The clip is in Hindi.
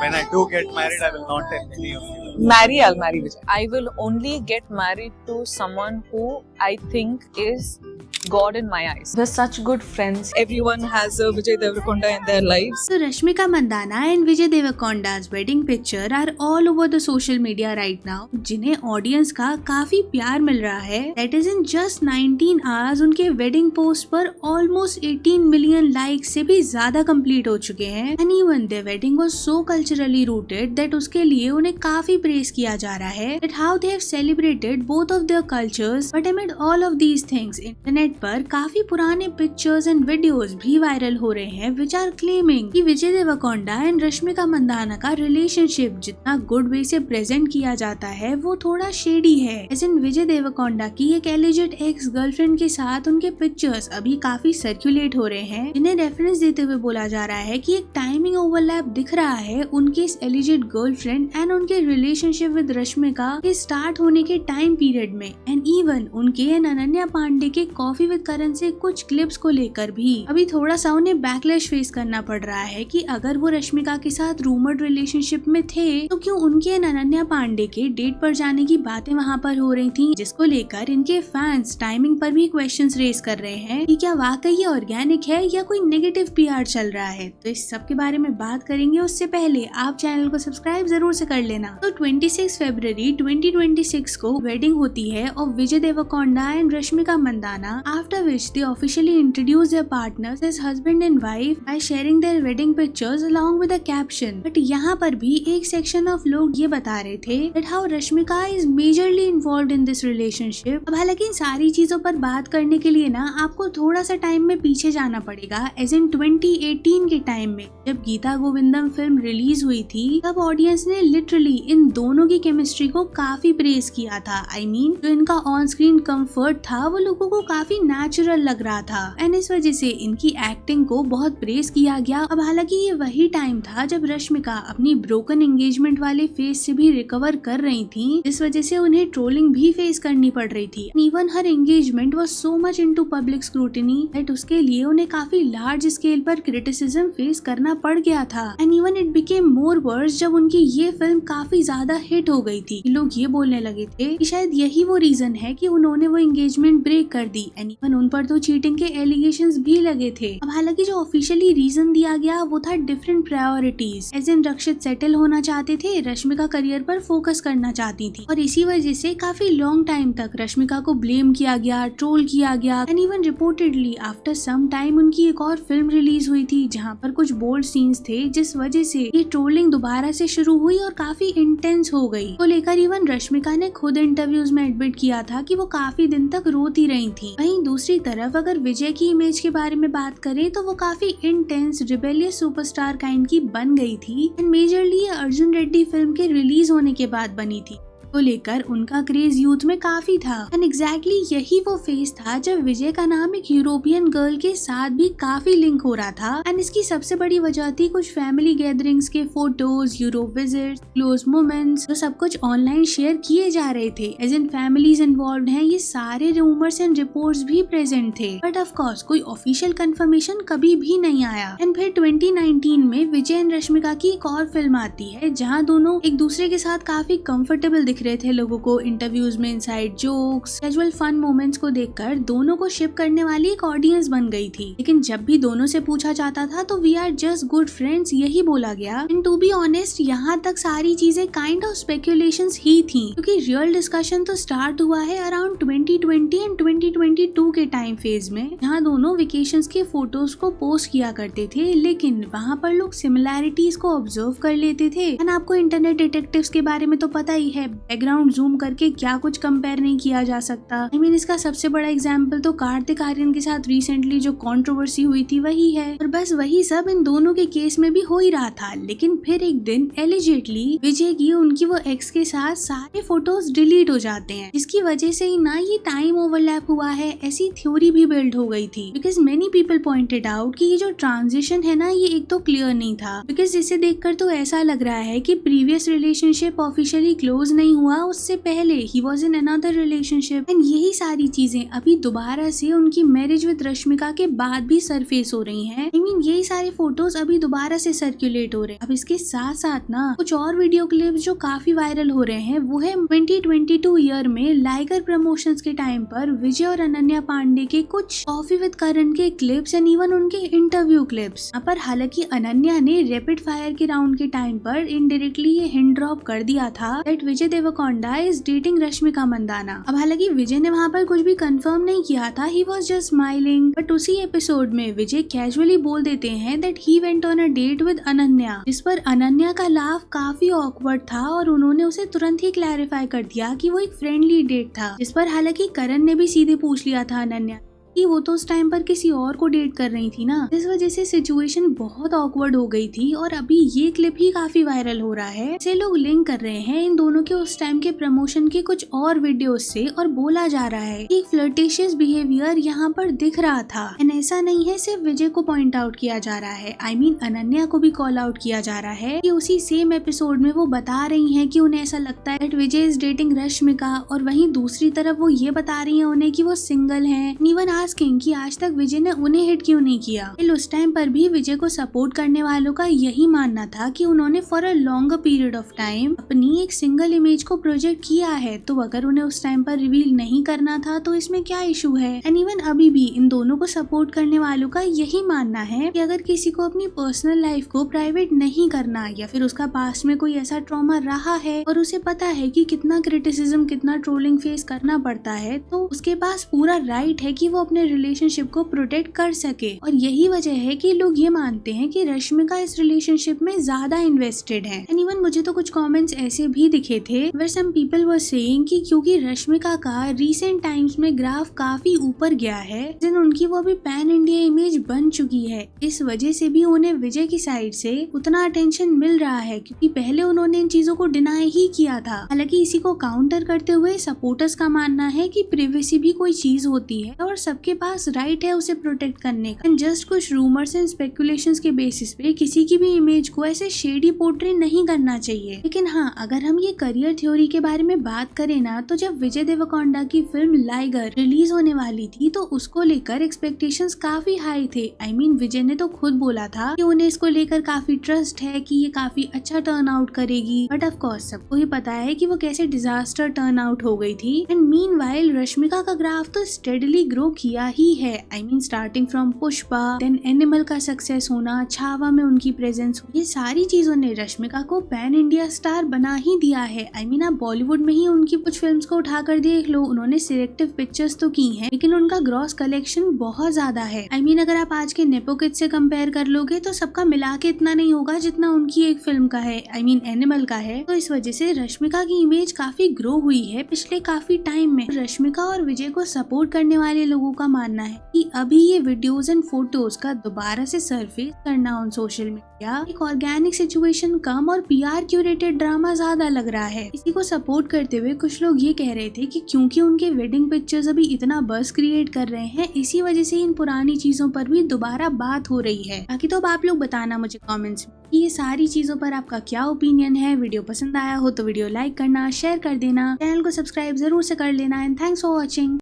When I do get married, I will not tell any of you. I'll marry Vijay. I will only get married to someone who I think is God in my eyes. We're such good friends. Everyone has a Vijay Deverakonda in their lives. So Rashmika Mandanna and Vijay Deverakonda's wedding picture are all over the social media right now, जिन्हें ऑडियंस का काफी प्यार मिल रहा है. That is in just 19 hours उनके वेडिंग पोस्ट पर almost 18 मिलियन लाइक्स से भी ज्यादा कंप्लीट हो चुके हैं. And even their wedding was so culturally rooted that उसके लिए उन्हें काफी प्रेज किया जा रहा है. That how they have celebrated both of their cultures. But amid all of these things, internet पर काफी पुराने पिक्चर्स एंड वीडियोस भी वायरल हो रहे हैं which are claiming कि विजय देवरकोंडा एंड रश्मिका मंदाना का रिलेशनशिप जितना गुड वे से प्रेजेंट किया जाता है वो थोड़ा शेडी है. As in विजय देवरकोंडा की एक एलिजेड एक्स गर्लफ्रेंड के साथ उनके पिक्चर्स अभी काफी सर्कुलेट हो रहे हैं, जिन्हें रेफरेंस देते हुए बोला जा रहा है कि एक टाइमिंग ओवरलैप दिख रहा है उनके इस एलिजेड गर्लफ्रेंड एंड उनके रिलेशनशिप विद रश्मिका के स्टार्ट होने के टाइम पीरियड में. एंड इवन उनके एंड अनन्या पांडे के कॉफी विद करण से कुछ क्लिप्स को लेकर भी अभी थोड़ा सा उन्हें बैकलैश फेस करना पड़ रहा है कि अगर वो रश्मिका के साथ रूमर्ड रिलेशनशिप में थे तो क्यों उनके एंड अनन्या पांडे के डेट पर जाने की बातें वहाँ पर हो रही थी, जिसको लेकर इनके फैंस टाइमिंग पर भी क्वेश्चंस रेज कर रहे हैं कि क्या वाकई ये ऑर्गेनिक है या कोई नेगेटिव पीआर चल रहा है. तो इस सब के बारे में बात करेंगे. उससे पहले आप चैनल को सब्सक्राइब जरूर से कर लेना. तो 26 फरवरी 2026 को वेडिंग होती है और Vijay Deverakonda and Rashmika Mandanna, after which they officially introduce their partners as husband and wife by sharing their wedding pictures along with a caption. But यहाँ पर भी एक सेक्शन ऑफ लोग ये बता रहे थे that how Rashmika is majorly involved in this relationship. अब हालांकि इन सारी चीजों पर बात करने के लिए ना आपको थोड़ा सा टाइम में पीछे जाना पड़ेगा. एज इन 2018 के टाइम में जब गीता गोविंदम फिल्म रिलीज हुई थी तब ऑडियंस ने लिटरली इन दोनों की केमिस्ट्री को काफी प्रेज किया था. I mean, जो इनका ऑन स्क्रीन कंफर्ट था वो लोगों को काफी नेचुरल लग रहा था एंड इस वजह से इनकी एक्टिंग को बहुत प्रेज किया गया. अब हालांकि ये वही टाइम था जब रश्मिका अपनी ब्रोकन एंगेजमेंट वाले फेज से भी रिकवर कर रही थी, जिस वजह से उन्हें ट्रोलिंग भी फेस करनी पड़ रही थी. Even her engagement was so much into public scrutiny that उसके लिए उन्हें काफी लार्ज स्केल पर क्रिटिसिज्म फेस करना पड़ गया था. And even it became more verse जब उनकी ये फिल्म काफी ज्यादा हिट हो गई थी. लोग ये बोलने लगे थे कि शायद यही वो रीजन है कि उन्होंने वो एंगेजमेंट ब्रेक कर दी. एंड इवन उन पर तो चीटिंग के एलिगेशंस भी लगे थे. अब हालांकि जो ऑफिशियली रीजन दिया गया वो था different priorities. As in Rakshit settle होना चाहते थे, रश्मिका करियर पर फोकस करना चाहती थी और इसी वजह से काफी लॉन्ग टाइम तक रश्मिका को ब्लेम किया गया, ट्रोल किया गया. And even reportedly after some time उनकी एक और फिल्म रिलीज हुई थी जहाँ पर कुछ बोल्ड सीन्स थे, जिस वजह से ये ट्रोलिंग दोबारा से शुरू हुई और काफी इंटेंस हो गई. तो लेकर इवन रश्मिका ने खुद इंटरव्यूज में एडमिट किया था कि वो काफी दिन तक रोती रही थी. वहीं दूसरी तरफ अगर विजय की इमेज के बारे में बात करें तो वो काफी इंटेंस रिबेलियस सुपरस्टार काइंड की बन गई थी and majorly Arjun Reddy film के रिलीज होने के बाद बनी थी. को लेकर उनका क्रेज यूथ में काफी था. एंड एग्जैक्टली यही वो फेज था जब विजय का नाम एक यूरोपियन गर्ल के साथ भी काफी लिंक हो रहा था. एंड इसकी सबसे बड़ी वजह थी कुछ फैमिली गैदरिंग्स के photos, Europe visits, close moments, तो सब कुछ ऑनलाइन शेयर किए जा रहे थे. एज इन फैमिलीज इन्वॉल्व हैं, ये सारे रूमर्स एंड रिपोर्ट्स भी प्रेजेंट थे. बट ऑफ कोर्स कोई ऑफिशियल कंफर्मेशन कभी भी नहीं आया. एंड फिर 2019 में विजय एंड रश्मिका की एक और फिल्म आती है जहाँ दोनों एक दूसरे के साथ काफी कंफर्टेबल दिख रहे थे. लोगों को इंटरव्यूज में inside jokes, casual fun moments को देखकर दोनों को शिप करने वाली एक ऑडियंस बन गई थी. लेकिन जब भी दोनों से पूछा जाता था तो we are just good friends यही बोला गया. एंड टू बी ऑनेस्ट यहाँ तक सारी चीजें काइंड ऑफ स्पेकुलेशंस ही थी, क्योंकि रियल डिस्कशन तो स्टार्ट हुआ है अराउंड 2020 एंड 2022 के टाइम फेज में, जहाँ दोनों वेकेशंस के फोटोज को पोस्ट किया करते थे. लेकिन वहाँ पर लोग सिमिलैरिटीज को ऑब्जर्व कर लेते थे. एंड आपको इंटरनेट डिटेक्टिव्स के बारे में तो पता ही है, बैकग्राउंड जूम करके क्या कुछ कंपेयर नहीं किया जा सकता. I mean, इसका सबसे बड़ा एग्जाम्पल तो कार्तिक आर्यन के साथ रिसेंटली जो कंट्रोवर्सी हुई थी वही है. और बस वही सब इन दोनों के केस में भी हो ही रहा था. लेकिन फिर एक दिन एलिजेटली विजय की उनकी वो एक्स के साथ सारे फोटोज डिलीट हो जाते हैं, जिसकी वजह से ही ना ये टाइम ओवरलैप हुआ है ऐसी थ्योरी भी बिल्ड हो गई थी. Because many people pointed out कि ये जो ट्रांजिशन है ना ये एक तो क्लियर नहीं था. बिकॉज इसे देखकर तो ऐसा लग रहा है कि प्रीवियस रिलेशनशिप ऑफिशियली क्लोज नहीं हुआ उससे पहले he was in another relationship, and यही सारी चीजें अभी दोबारा से उनकी मैरिज विद रश्मिका के बाद भी सरफेस हो रही हैं। आई मीन यही सारे फोटोज अभी दोबारा से सर्कुलेट हो रहे हैं। अब इसके साथ साथ ना कुछ और वीडियो क्लिप्स जो काफी वायरल हो रहे हैं वो है 2022 ईयर में लाइगर प्रमोशंस के टाइम पर विजय और अनन्या पांडे के कुछ कॉफी विद करण के क्लिप्स एंड इवन उनके इंटरव्यू क्लिप्स। यहाँ पर हालांकि अनन्या ने रैपिड फायर के राउंड के टाइम पर इनडायरेक्टली ये हिंट ड्रॉप कर दिया था that Vijay Deverakonda is dating Rashmika Mandanna. अब हालांकि विजय ने वहाँ पर कुछ भी कंफर्म नहीं किया था, he was just smiling, but उसी एपिसोड में विजय कैजुअली बोल देते हैं that he went on a date with Ananya, जिस पर अनन्या का लाफ काफी ऑकवर्ड था और उन्होंने उसे तुरंत ही क्लैरिफाई कर दिया कि वो एक फ्रेंडली डेट था। जिस पर हालांकि करण ने भी सीधे पूछ लिया था अनन्या कि वो तो उस टाइम पर किसी और को डेट कर रही थी ना। इस वजह से सिचुएशन बहुत ऑकवर्ड हो गई थी और अभी ये क्लिप ही काफी वायरल हो रहा है। इसे लोग लिंक कर रहे हैं इन दोनों के उस टाइम के प्रमोशन के कुछ और वीडियोस से और बोला जा रहा है कि फ्लर्टिशियस बिहेवियर यहाँ पर दिख रहा था। एंड ऐसा नहीं है सिर्फ विजय को पॉइंट आउट किया जा रहा है, आई मीन अनन्या को भी कॉल आउट किया जा रहा है कि उसी सेम एपिसोड में वो बता रही है कि उन्हें ऐसा लगता है विजय इज डेटिंग रश्मिका, और वहीं दूसरी तरफ वो ये बता रही है उन्हें कि वो सिंगल है। इवन आस्किंग कि आज तक विजय ने उन्हें हिट क्यों नहीं किया। उस टाइम पर भी विजय को सपोर्ट करने वालों का यही मानना था कि उन्होंने for a longer period of time अपनी एक सिंगल इमेज को प्रोजेक्ट किया है, तो अगर उन्हें उस टाइम पर रिवील नहीं करना था तो इसमें क्या इशू है। एंड इवन अभी भी इन दोनों को सपोर्ट करने वालों का यही मानना है कि अगर किसी को अपनी पर्सनल लाइफ को प्राइवेट नहीं करना या फिर उसका पास्ट में कोई ऐसा ट्रॉमा रहा है और उसे पता है कि कितना क्रिटिसिज्म कितना ट्रोलिंग फेस करना पड़ता है, तो उसके पास पूरा राइट है कि वो अपने रिलेशनशिप को प्रोटेक्ट कर सके। और यही वजह है कि लोग ये मानते हैं कि रश्मिका इस रिलेशनशिप में ज्यादा इन्वेस्टेड है। एंड इवन मुझे तो कुछ कमेंट्स ऐसे भी दिखे थे where some people were saying कि क्योंकि रश्मिका का रिसेंट टाइम्स में ग्राफ काफी ऊपर गया है, जिन उनकी वो अभी पैन इंडिया इमेज बन चुकी है, इस वजह से भी उन्हें विजय की साइड से उतना अटेंशन मिल रहा है, क्योंकि पहले उन्होंने इन चीजों को डिनाई ही किया था। हालांकि इसी को काउंटर करते हुए सपोर्टर्स का मानना है कि प्रिवेसी भी कोई चीज होती है और सबके पास राइट है उसे प्रोटेक्ट करने का। जस्ट कुछ रूमर्स एंड स्पेकुलेशंस के बेसिस पे किसी की भी इमेज को ऐसे शेडी पोर्ट्रे नहीं करना चाहिए। लेकिन हाँ, अगर हम ये करियर थ्योरी के बारे में बात करें ना, तो जब विजय देवरकोंडा की फिल्म लाइगर रिलीज होने वाली थी तो उसको लेकर एक्सपेक्टेशंस काफी हाई थे। आई मीन विजय ने तो खुद बोला था कि उन्हें इसको लेकर काफी ट्रस्ट है कि ये काफी अच्छा टर्न आउट करेगी, बट ऑफ कोर्स सबको ही पता है कि वो कैसे डिजास्टर टर्न आउट हो गई थी। एंड मीनवाइल रश्मिका का ग्राफ तो स्टेडली ग्रो किया ही है। I mean starting from Pushpa, then Animal का सक्सेस होना, छावा में उनकी प्रेजेंस, ये सारी चीजों ने रश्मिका को पैन इंडिया स्टार बना ही दिया है। आई मीन आप बॉलीवुड में ही उनकी कुछ फिल्म्स को उठाकर देख लो, उन्होंने सिलेक्टिव पिक्चर्स तो की हैं, लेकिन उनका ग्रॉस कलेक्शन बहुत ज्यादा है। आई मीन अगर आप आज के नेपो किड्स से कंपेयर कर लोगे तो सबका मिला के इतना नहीं होगा जितना उनकी एक फिल्म का है, आई मीन एनिमल का है। तो इस वजह से रश्मिका की इमेज काफी ग्रो हुई है पिछले काफी टाइम में। रश्मिका और विजय को सपोर्ट करने वाले लोगों का मानना है कि अभी ये वीडियोस एंड फोटोज का दोबारा से सरफेस करना ऑन सोशल मीडिया एक ऑर्गेनिक सिचुएशन कम और पीआर क्यूरेटेड ड्रामा ज्यादा लग रहा है। इसी को सपोर्ट करते हुए कुछ लोग ये कह रहे थे कि क्योंकि उनके वेडिंग पिक्चर्स अभी इतना बज़ क्रिएट कर रहे हैं, इसी वजह से इन पुरानी चीजों पर भी दोबारा बात हो रही है। बाकी तो अब आप लोग बताना मुझे कमेंट्स में कि ये सारी चीजों पर आपका क्या ओपिनियन है। वीडियो पसंद आया हो तो वीडियो लाइक करना, शेयर कर देना, चैनल को सब्सक्राइब जरूर से कर लेना। And thanks for watching.